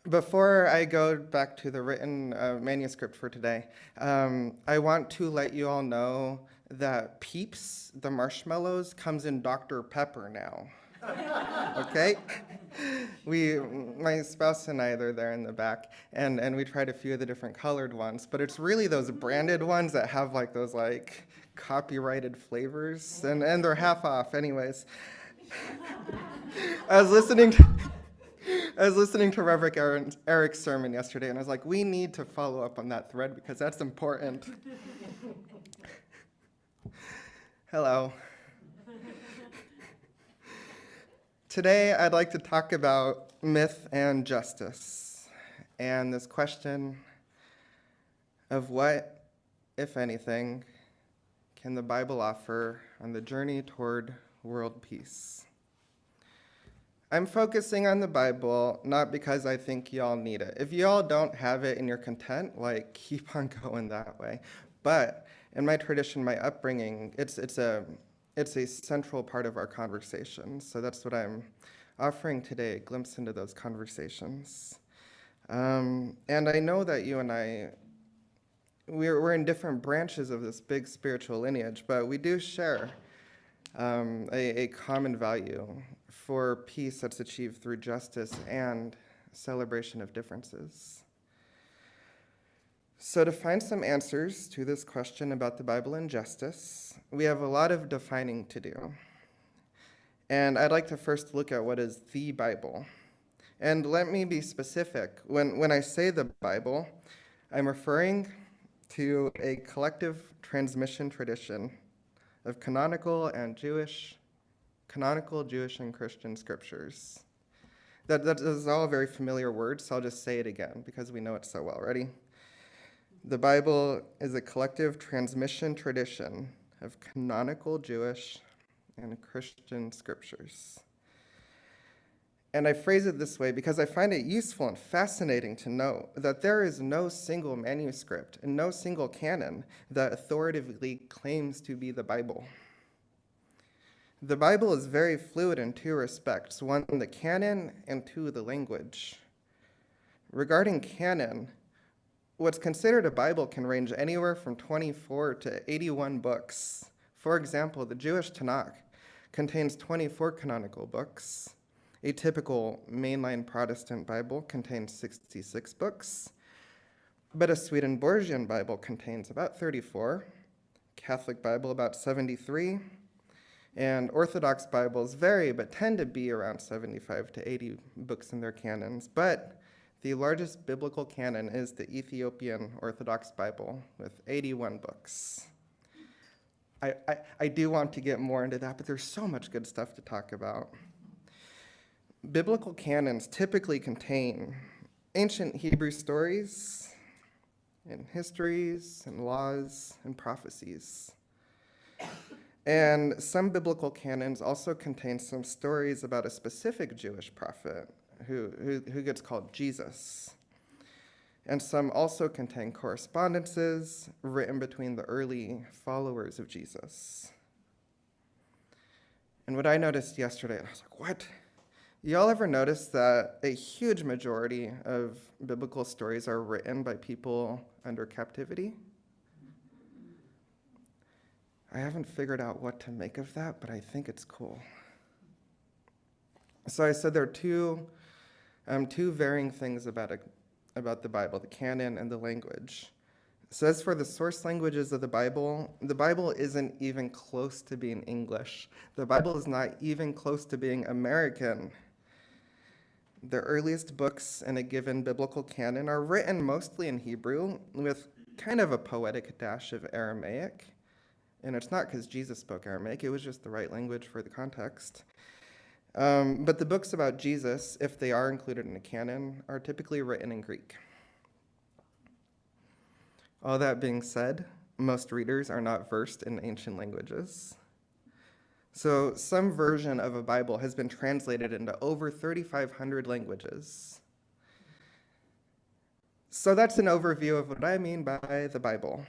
Before I go back to the written manuscript for today, I want to let you all know that Peeps, the marshmallows, comes in Dr. Pepper now. Okay? My spouse and I, they're there in the back, and we tried a few of the different colored ones, but it's really those branded ones that have like those like copyrighted flavors, and they're half off anyways. I was listening to Rev Eric's sermon yesterday, and I was like, we need to follow up on that thread because that's important. Hello. Today, I'd like to talk about myth and justice, and this question of what, if anything, can the Bible offer on the journey toward world peace? I'm focusing on the Bible not because I think y'all need it. If y'all don't have it and you're content, like, keep on going that way. But in my tradition, my upbringing, it's a central part of our conversation. So that's what I'm offering today, a glimpse into those conversations. And I know that you and I, we're in different branches of this big spiritual lineage, but we do share a common value for peace that's achieved through justice and celebration of differences. So to find some answers to this question about the Bible and justice, we have a lot of defining to do. And I'd like to first look at what is the Bible. And let me be specific. When I say the Bible, I'm referring to a collective transmission tradition of canonical, Jewish, and Christian scriptures. That is all very familiar words, so I'll just say it again because we know it so well. Ready? The Bible is a collective transmission tradition of canonical Jewish and Christian scriptures. And I phrase it this way because I find it useful and fascinating to note that there is no single manuscript and no single canon that authoritatively claims to be the Bible. The Bible is very fluid in two respects. One, the canon, and two, the language. Regarding canon, what's considered a Bible can range anywhere from 24 to 81 books. For example, the Jewish Tanakh contains 24 canonical books. A typical mainline Protestant Bible contains 66 books, but a Swedenborgian Bible contains about 34, Catholic Bible about 73, and Orthodox Bibles vary but tend to be around 75 to 80 books in their canons. But the largest biblical canon is the Ethiopian Orthodox Bible with 81 books. I do want to get more into that, but there's so much good stuff to talk about. Biblical canons typically contain ancient Hebrew stories and histories and laws and prophecies. And some biblical canons also contain some stories about a specific Jewish prophet who gets called Jesus. And some also contain correspondences written between the early followers of Jesus. And what I noticed yesterday, and I was like, what? Y'all ever notice that a huge majority of biblical stories are written by people under captivity? I haven't figured out what to make of that, but I think it's cool. So I said there are two varying things about the Bible, the canon and the language. So as for the source languages of the Bible isn't even close to being English. The Bible is not even close to being American. The earliest books in a given biblical canon are written mostly in Hebrew with kind of a poetic dash of Aramaic. And it's not because Jesus spoke Aramaic, it was just the right language for the context. But the books about Jesus, if they are included in a canon, are typically written in Greek. All that being said, most readers are not versed in ancient languages. So some version of a Bible has been translated into over 3,500 languages. So that's an overview of what I mean by the Bible.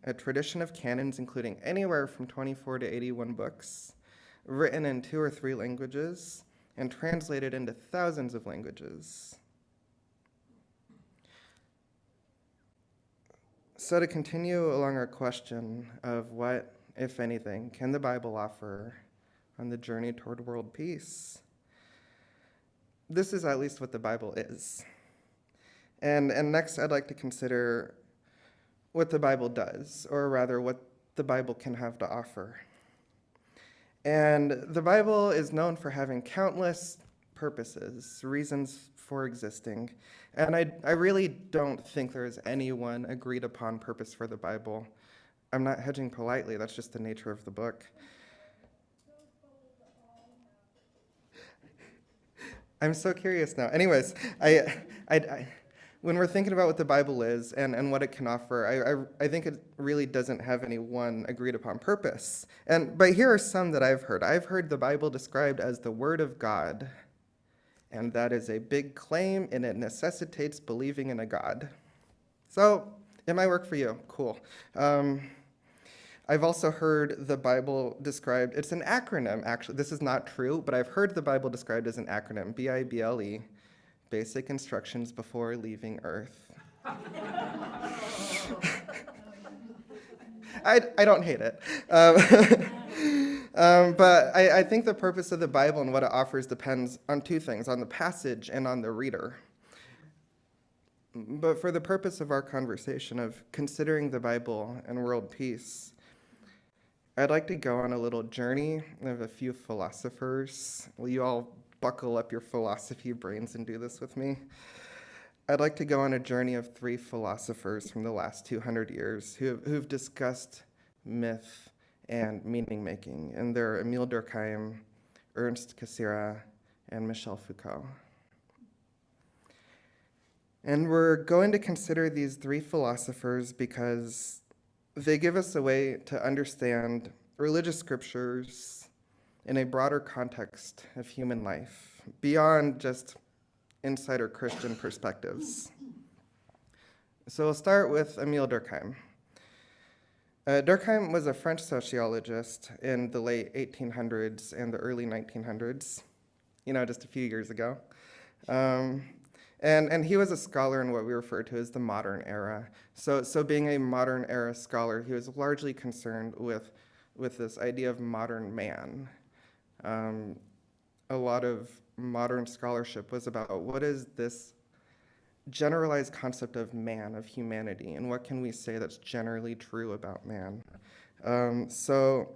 A tradition of canons including anywhere from 24 to 81 books, written in 2 or 3 languages, and translated into thousands of languages. So to continue along our question of what, if anything, can the Bible offer on the journey toward world peace? This is at least what the Bible is. And next, I'd like to consider what the Bible does, or rather, what the Bible can have to offer. And the Bible is known for having countless purposes, reasons for existing. And I really don't think there is any one agreed upon purpose for the Bible. I'm not hedging politely, that's just the nature of the book. I'm so curious now. Anyways, when we're thinking about what the Bible is and what it can offer, I think it really doesn't have any one agreed upon purpose. But here are some that I've heard. I've heard the Bible described as the Word of God, and that is a big claim, and it necessitates believing in a God. So it might work for you. Cool. I've also heard the Bible described, it's an acronym, actually. This is not true, but I've heard the Bible described as an acronym, BIBLE, Basic Instructions Before Leaving Earth. I don't hate it. But I think the purpose of the Bible and what it offers depends on two things, on the passage and on the reader. But for the purpose of our conversation of considering the Bible and world peace, I'd like to go on a little journey of a few philosophers. Will you all buckle up your philosophy brains and do this with me? I'd like to go on a journey of three philosophers from the last 200 years who've discussed myth and meaning making, and they're Émile Durkheim, Ernst Cassirer, and Michel Foucault. And we're going to consider these three philosophers because they give us a way to understand religious scriptures in a broader context of human life, beyond just insider Christian perspectives. So we'll start with Émile Durkheim. Durkheim was a French sociologist in the late 1800s and the early 1900s, just a few years ago. And he was a scholar in what we refer to as the modern era. So being a modern era scholar, he was largely concerned with this idea of modern man. A lot of modern scholarship was about what is this generalized concept of man, of humanity, and what can we say that's generally true about man. So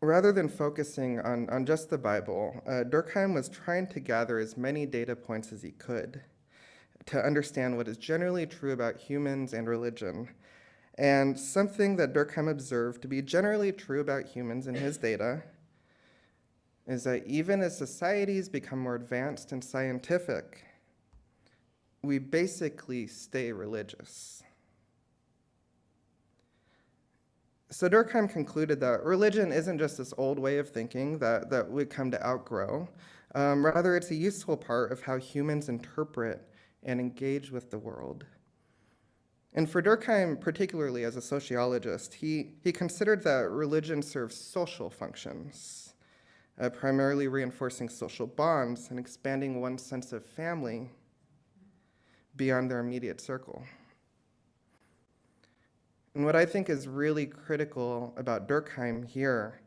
rather than focusing on just the Bible, Durkheim was trying to gather as many data points as he could to understand what is generally true about humans and religion. And something that Durkheim observed to be generally true about humans in his data is that even as societies become more advanced and scientific, we basically stay religious. So Durkheim concluded that religion isn't just this old way of thinking that we come to outgrow. Rather, it's a useful part of how humans interpret and engage with the world. And for Durkheim, particularly as a sociologist, he considered that religion serves social functions, primarily reinforcing social bonds and expanding one's sense of family beyond their immediate circle. And what I think is really critical about Durkheim here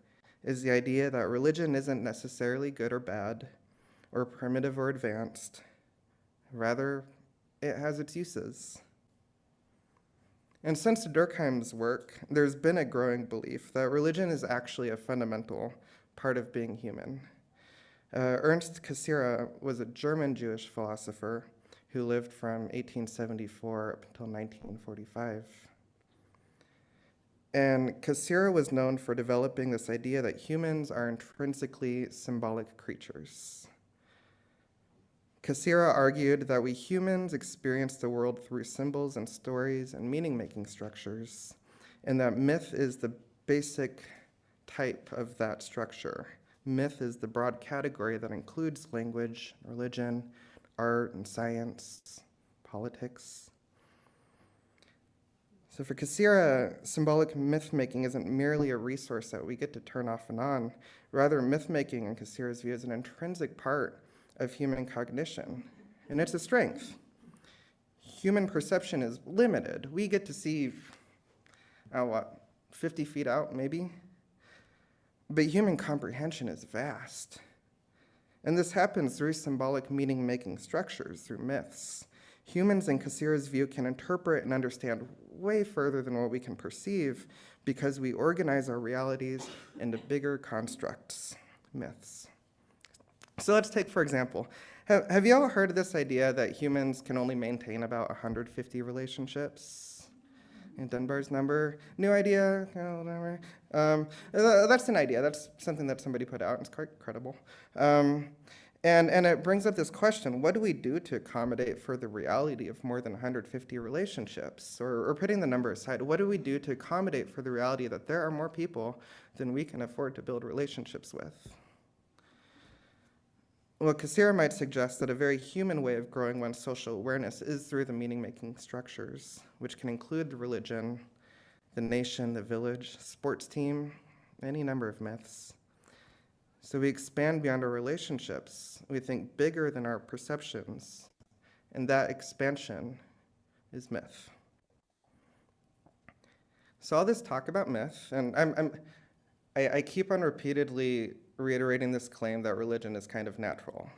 is the idea that religion isn't necessarily good or bad, or primitive or advanced. Rather, it has its uses. And since Durkheim's work, there's been a growing belief that religion is actually a fundamental part of being human. Ernst Cassirer was a German Jewish philosopher who lived from 1874 up until 1945. And Cassirer was known for developing this idea that humans are intrinsically symbolic creatures. Cassirer argued that we humans experience the world through symbols and stories and meaning-making structures, and that myth is the basic type of that structure. Myth is the broad category that includes language, religion, art and science, politics. So for Cassirer, symbolic myth-making isn't merely a resource that we get to turn off and on. Rather, myth-making, in Cassirer's view, is an intrinsic part of human cognition, and it's a strength. human perception is limited. We get to see, 50 feet out, maybe? But human comprehension is vast. And this happens through symbolic meaning-making structures, through myths. Humans, in Cassira's view, can interpret and understand way further than what we can perceive because we organize our realities into bigger constructs, myths. So let's take, for example, have you all heard of this idea that humans can only maintain about 150 relationships? And Dunbar's number, new idea, whatever. That's an idea. That's something that somebody put out. It's quite credible. And it brings up this question: what do we do to accommodate for the reality of more than 150 relationships? Or putting the number aside, what do we do to accommodate for the reality that there are more people than we can afford to build relationships with? Well, Cassira might suggest that a very human way of growing one's social awareness is through the meaning-making structures, which can include the religion, the nation, the village, sports team, any number of myths. So we expand beyond our relationships. We think bigger than our perceptions, and that expansion is myth. So all this talk about myth, and I keep on repeatedly reiterating this claim that religion is kind of natural,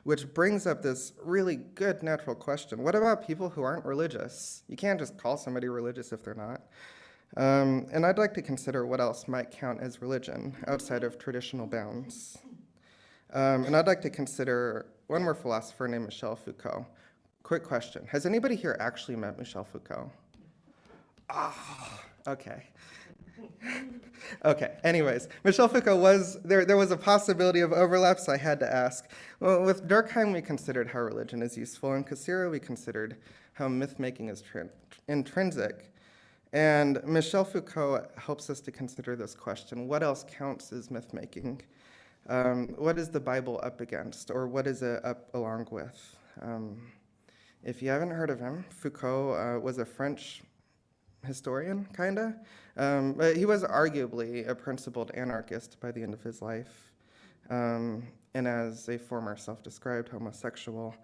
which brings up this really good natural question. What about people who aren't religious? You can't just call somebody religious if they're not. And I'd like to consider what else might count as religion outside of traditional bounds. And I'd like to consider one more philosopher named Michel Foucault. Quick question. Has anybody here actually met Michel Foucault? Okay. Okay, anyways, Michel Foucault there was a possibility of overlap, so I had to ask. Well, with Durkheim, we considered how religion is useful. In Cassira, we considered how myth-making is intrinsic. And Michel Foucault helps us to consider this question: what else counts as myth-making? What is the Bible up against, or what is it up along with? If you haven't heard of him, Foucault was a French historian, kinda. But he was arguably a principled anarchist by the end of his life. And as a former self-described homosexual,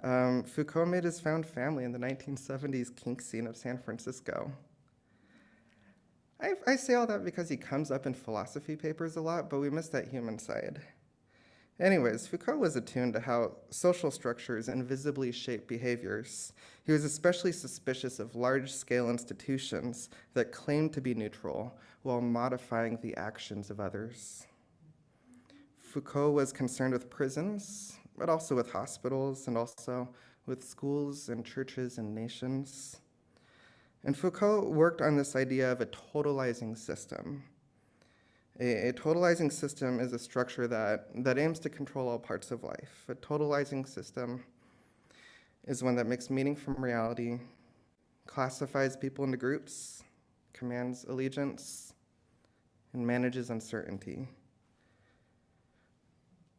Foucault made his found family in the 1970s kink scene of San Francisco. I say all that because he comes up in philosophy papers a lot, but we miss that human side. Anyways, Foucault was attuned to how social structures invisibly shape behaviors. He was especially suspicious of large-scale institutions that claimed to be neutral while modifying the actions of others. Foucault was concerned with prisons, but also with hospitals, and also with schools and churches and nations. And Foucault worked on this idea of a totalizing system. A totalizing system is a structure that aims to control all parts of life. A totalizing system is one that makes meaning from reality, classifies people into groups, commands allegiance, and manages uncertainty.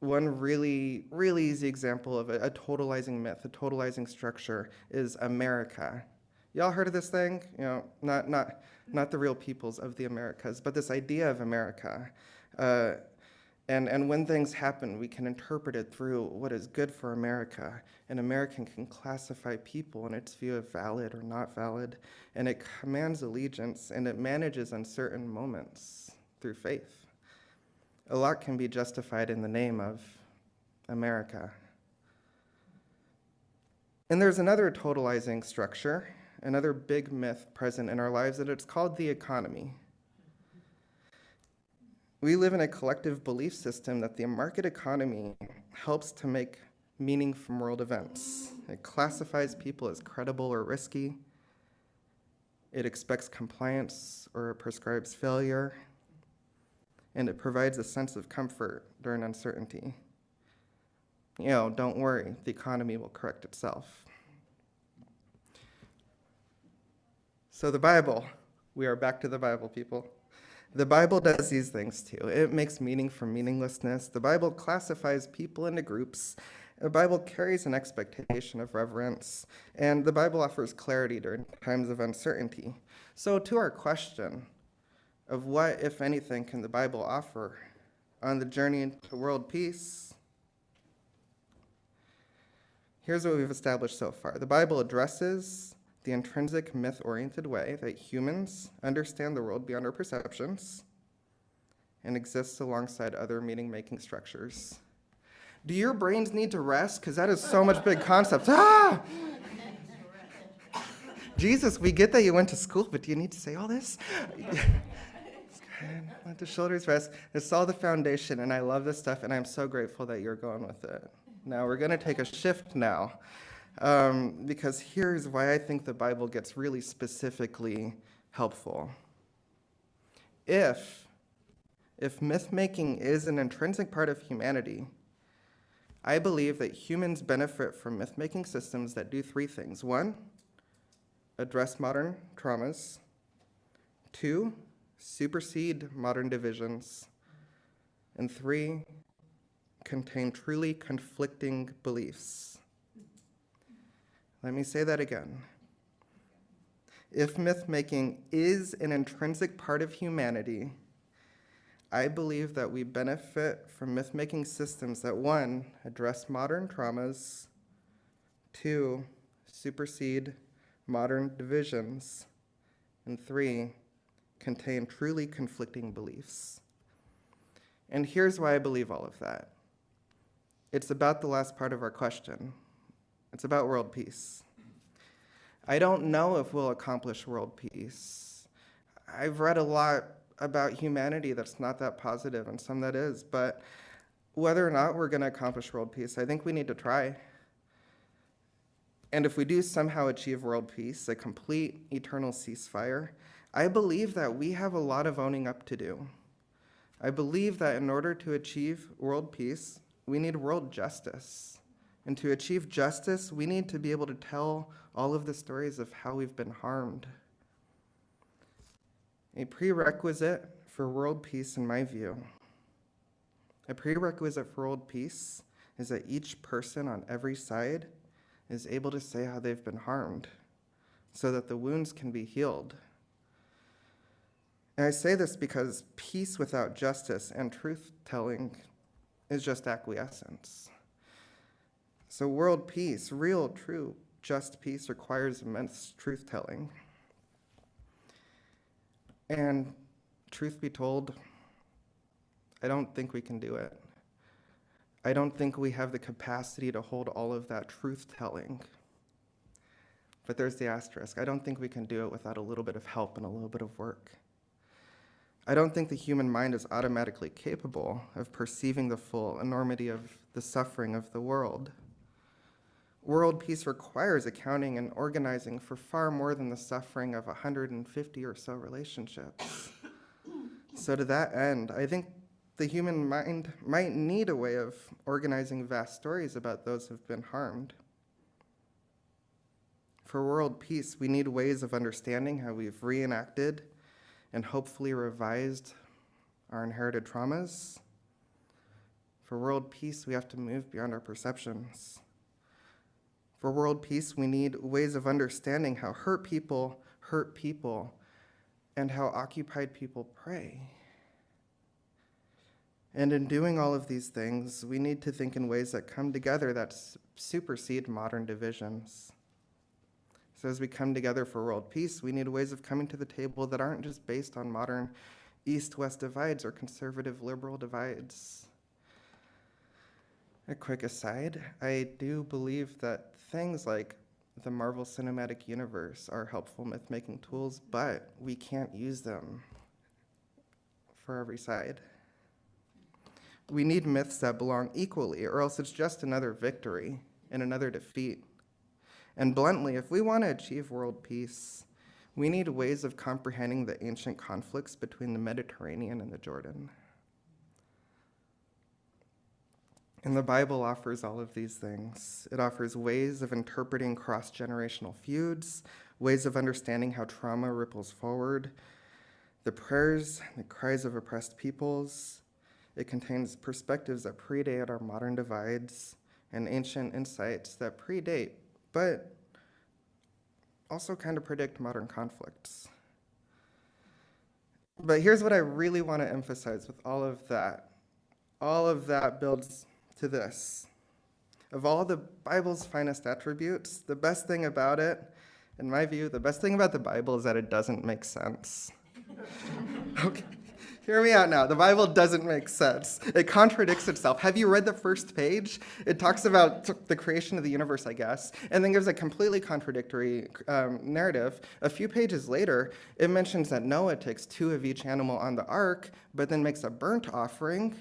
One really, really easy example of a totalizing myth, a totalizing structure, is America. Y'all heard of this thing? You know, not the real peoples of the Americas, but this idea of America. And when things happen, we can interpret it through what is good for America. An American can classify people in its view of valid or not valid, and it commands allegiance, and it manages uncertain moments through faith. A lot can be justified in the name of America. And there's another totalizing structure, another big myth present in our lives, and it's called the economy. We live in a collective belief system that the market economy helps to make meaning from world events. It classifies people as credible or risky. It expects compliance or prescribes failure. And it provides a sense of comfort during uncertainty. You know, don't worry, the economy will correct itself. So the Bible, we are back to the Bible, people. The Bible does these things too. It makes meaning from meaninglessness. The Bible classifies people into groups. The Bible carries an expectation of reverence. And the Bible offers clarity during times of uncertainty. So to our question of what, if anything, can the Bible offer on the journey into world peace, Here's what we've established so far. The Bible addresses the intrinsic myth-oriented way that humans understand the world beyond our perceptions and exists alongside other meaning-making structures. Do your brains need to rest? Because that is so much big concept. Ah! Jesus, we get that you went to school, but do you need to say all this? Let the shoulders rest. It's all the foundation, and I love this stuff, and I'm so grateful that you're going with it. Now, we're going to take a shift now, because here's why I think the Bible gets really specifically helpful. If myth-making is an intrinsic part of humanity, I believe that humans benefit from myth-making systems that do three things. One, address modern traumas. Two, supersede modern divisions. And three, contain truly conflicting beliefs. Let me say that again. If myth-making is an intrinsic part of humanity, I believe that we benefit from myth-making systems that, one, address modern traumas, two, supersede modern divisions, and three, contain truly conflicting beliefs. And here's why I believe all of that. It's about the last part of our question. It's about world peace. I don't know if we'll accomplish world peace. I've read a lot about humanity that's not that positive and some that is, but whether or not we're going to accomplish world peace, I think we need to try. And if we do somehow achieve world peace, a complete eternal ceasefire, I believe that we have a lot of owning up to do. I believe that in order to achieve world peace, we need world justice. And to achieve justice, we need to be able to tell all of the stories of how we've been harmed. A prerequisite for world peace, in my view, a prerequisite for world peace is that each person on every side is able to say how they've been harmed so that the wounds can be healed. And I say this because peace without justice and truth-telling is just acquiescence. So world peace, real, true, just peace requires immense truth-telling. And truth be told, I don't think we can do it. I don't think we have the capacity to hold all of that truth-telling. But there's the asterisk. I don't think we can do it without a little bit of help and a little bit of work. I don't think the human mind is automatically capable of perceiving the full enormity of the suffering of the world. World peace requires accounting and organizing for far more than the suffering of 150 or so relationships. So to that end, I think the human mind might need a way of organizing vast stories about those who've been harmed. For world peace, we need ways of understanding how we've reenacted and hopefully revised our inherited traumas. For world peace, we have to move beyond our perceptions. For world peace, we need ways of understanding how hurt people, and how occupied people pray. And in doing all of these things, we need to think in ways that come together that supersede modern divisions. So as we come together for world peace, we need ways of coming to the table that aren't just based on modern east-west divides or conservative-liberal divides. A quick aside, I do believe that things like the Marvel Cinematic Universe are helpful myth-making tools, but we can't use them for every side. We need myths that belong equally, or else it's just another victory and another defeat. And bluntly, if we want to achieve world peace, we need ways of comprehending the ancient conflicts between the Mediterranean and the Jordan. And the Bible offers all of these things. It offers ways of interpreting cross-generational feuds, ways of understanding how trauma ripples forward, the prayers, the cries of oppressed peoples. It contains perspectives that predate our modern divides and ancient insights that predate, but also kind of predict modern conflicts. But here's what I really want to emphasize with all of that. All of that builds to this. Of all the Bible's finest attributes, the best thing about it, in my view, the best thing about the Bible is that it doesn't make sense. Okay, hear me out now. The Bible doesn't make sense. It contradicts itself. Have you read the first page? It talks about the creation of the universe, I guess, and then gives a completely contradictory narrative. A few pages later, it mentions that Noah takes 2 of each animal on the ark, but then makes a burnt offering.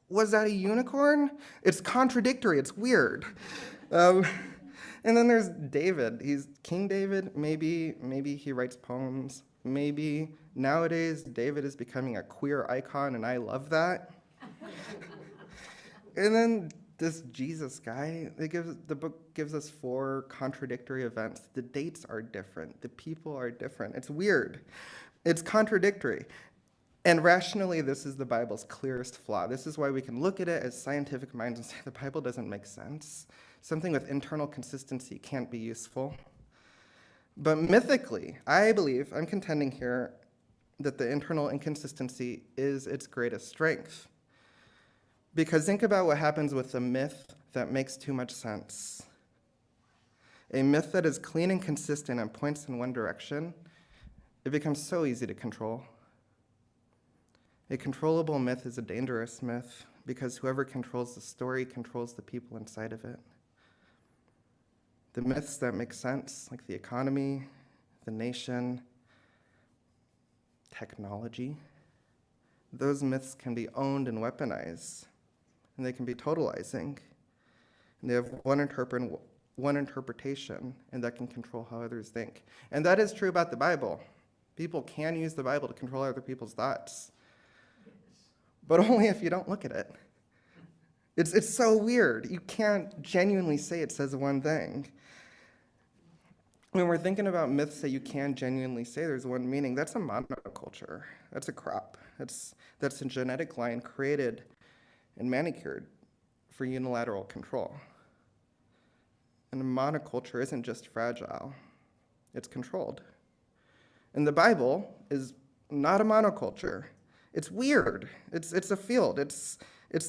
Was that a unicorn? It's contradictory. It's weird. And then there's David. He's King David. Maybe he writes poems. Maybe nowadays David is becoming a queer icon, and I love that. And then this Jesus guy, the book gives us 4 contradictory events. The dates are different. The people are different. It's weird. It's contradictory. And rationally, this is the Bible's clearest flaw. This is why we can look at it as scientific minds and say the Bible doesn't make sense. Something with internal consistency can't be useful. But mythically, I'm contending here that the internal inconsistency is its greatest strength. Because think about what happens with a myth that makes too much sense. A myth that is clean and consistent and points in one direction, it becomes so easy to control. A controllable myth is a dangerous myth because whoever controls the story controls the people inside of it. The myths that make sense, like the economy, the nation, technology, those myths can be owned and weaponized, and they can be totalizing. And they have one interpretation, and that can control how others think. And that is true about the Bible. People can use the Bible to control other people's thoughts, but only if you don't look at it. It's so weird. You can't genuinely say it says one thing. When we're thinking about myths that you can genuinely say there's one meaning, that's a monoculture. That's a crop. That's a genetic line created and manicured for unilateral control. And a monoculture isn't just fragile, it's controlled. And the Bible is not a monoculture. It's weird. It's a field. It's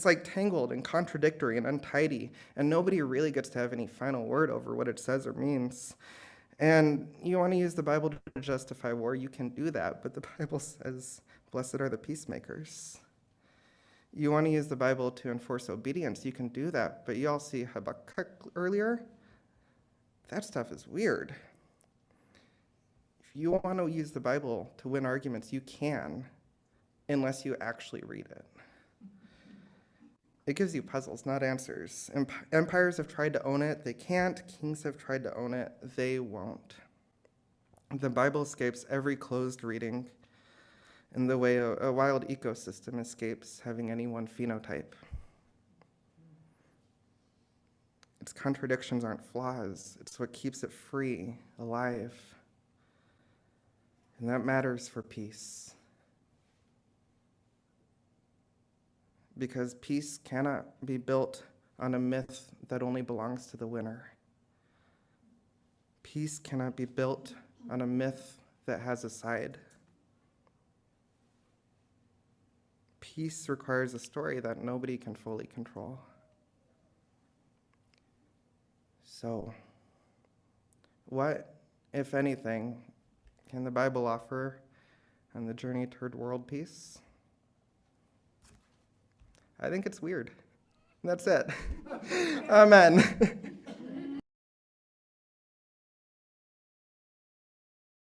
like tangled and contradictory and untidy, and nobody really gets to have any final word over what it says or means. And you want to use the Bible to justify war, you can do that, but the Bible says, blessed are the peacemakers. You want to use the Bible to enforce obedience, you can do that, but you all see Habakkuk earlier? That stuff is weird. If you want to use the Bible to win arguments, you can, unless you actually read it. It gives you puzzles, not answers. Empires have tried to own it. They can't. Kings have tried to own it. They won't. The Bible escapes every closed reading in the way a wild ecosystem escapes having any one phenotype. Its contradictions aren't flaws. It's what keeps it free, alive. And that matters for peace. Because peace cannot be built on a myth that only belongs to the winner. Peace cannot be built on a myth that has a side. Peace requires a story that nobody can fully control. So, what, if anything, can the Bible offer on the journey toward world peace? I think it's weird. That's it. Amen.